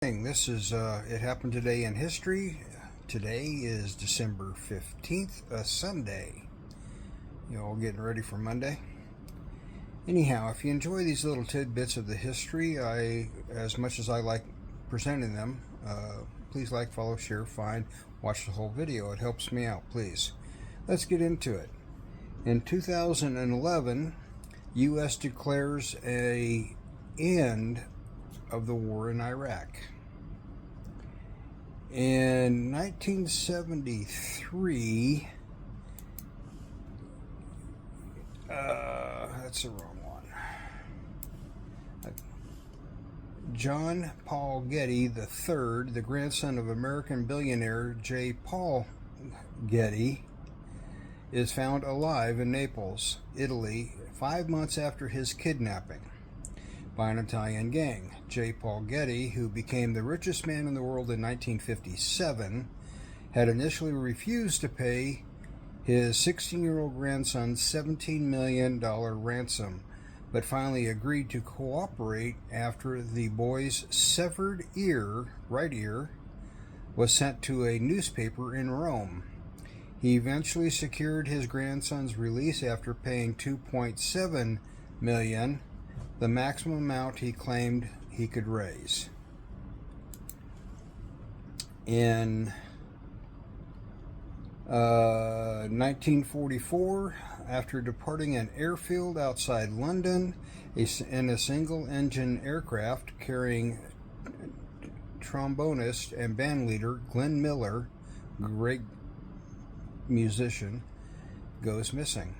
This is It Happened Today in History. Today is December 15th, a Sunday. You all getting ready for Monday? Anyhow, if you enjoy these little tidbits of the history, as much as I like presenting them, please like, follow, share, find, watch the whole video. It helps me out, please. Let's get into it. In 2011, U.S. declares an end of the war in Iraq. In 1973, that's the wrong one. John Paul Getty III, the grandson of American billionaire J. Paul Getty, is found alive in Naples, Italy, 5 months after his kidnapping by an Italian gang. J. Paul Getty, who became the richest man in the world in 1957, had initially refused to pay his 16-year-old grandson's $17 million ransom, but finally agreed to cooperate after the boy's severed right ear, was sent to a newspaper in Rome. He eventually secured his grandson's release after paying $2.7 million, the maximum amount he claimed he could raise. In 1944, after departing an airfield outside London in a single-engine aircraft carrying trombonist and bandleader Glenn Miller, great musician, goes missing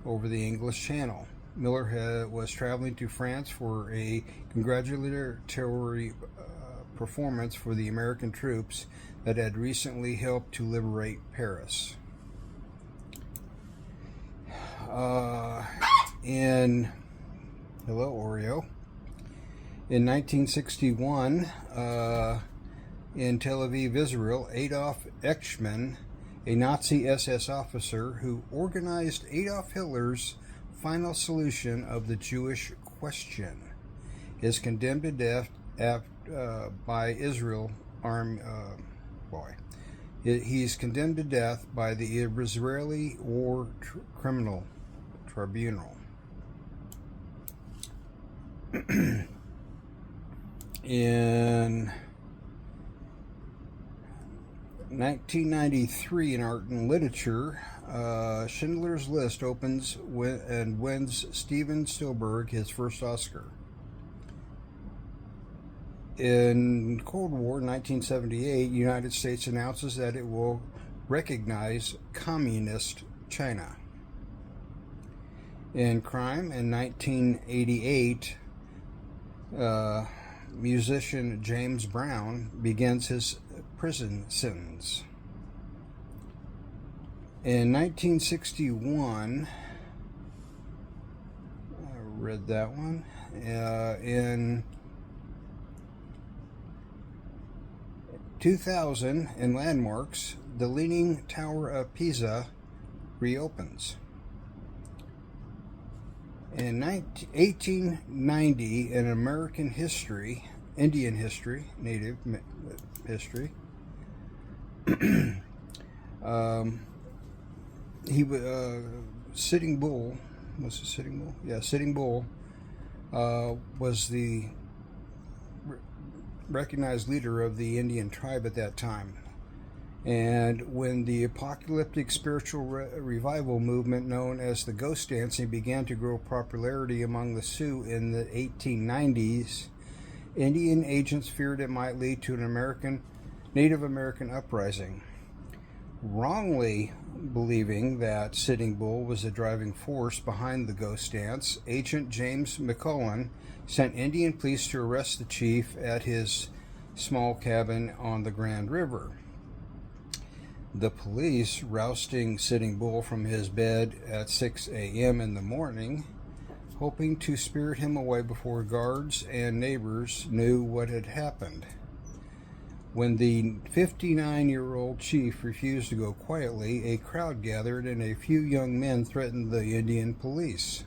over the English Channel. Miller was traveling to France for a congratulatory performance for the American troops that had recently helped to liberate Paris. Hello, Oreo. In 1961, in Tel Aviv, Israel, Adolf Eichmann, a Nazi SS officer who organized Adolf Hitler's final solution of the Jewish question, is condemned to death by Israel He's condemned to death by the Israeli War Criminal Tribunal. In 1993, in art and literature, Schindler's List opens and wins Steven Spielberg his first Oscar. In Cold War 1978, United States announces that it will recognize communist China. In crime, in 1988, musician James Brown begins his prison sentence. In 1961, I read that one. In 2000, in landmarks, the Leaning Tower of Pisa reopens. In 1890, in American history, Indian history, Native history, Sitting Bull, was it Sitting Bull? Yeah, Sitting Bull was the recognized leader of the Indian tribe at that time. And when the apocalyptic spiritual revival movement known as the ghost dancing began to grow popularity among the Sioux in the 1890s, Indian agents feared it might lead to an Native American uprising. Wrongly believing that Sitting Bull was the driving force behind the ghost dance, Agent James McCullen sent Indian police to arrest the chief at his small cabin on the Grand River. The police, rousting Sitting Bull from his bed at 6 a.m. in the morning, hoping to spirit him away before guards and neighbors knew what had happened. When the 59-year-old chief refused to go quietly, a crowd gathered and a few young men threatened the Indian police.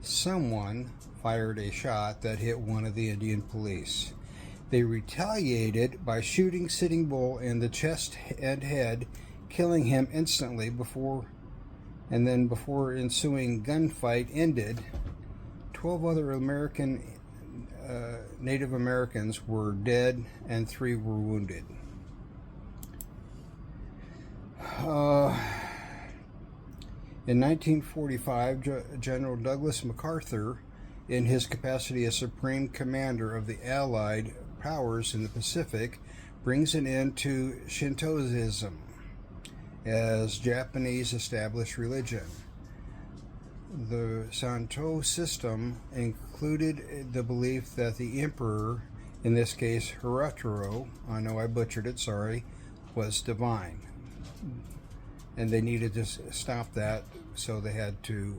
Someone fired a shot that hit one of the Indian police. They retaliated by shooting Sitting Bull in the chest and head, killing him instantly before ensuing gunfight ended. 12 other Native Americans were dead and 3 were wounded. In 1945, General Douglas MacArthur, in his capacity as Supreme Commander of the Allied powers in the Pacific, brings an end to Shintoism as Japanese established religion. The Shinto system included the belief that the emperor, in this case Hirohito, I know I butchered it, sorry, was divine. And they needed to stop that, so they had to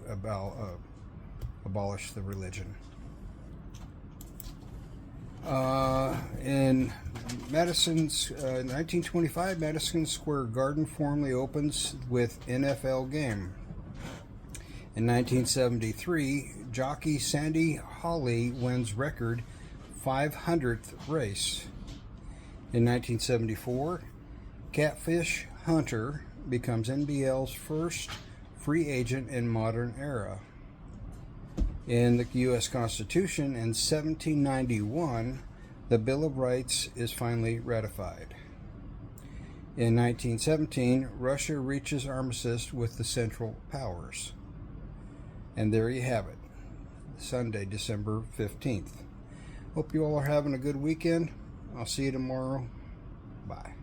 abolish the religion. In 1925, Madison Square Garden formally opens with NFL game. In 1973, jockey Sandy Hawley wins record 500th race. In 1974, Catfish Hunter becomes NBL's first free agent in modern era. In the U.S. Constitution in 1791, the Bill of Rights is finally ratified. In 1917, Russia reaches armistice with the Central Powers. And there you have it, Sunday, December 15th. Hope you all are having a good weekend. I'll see you tomorrow. Bye.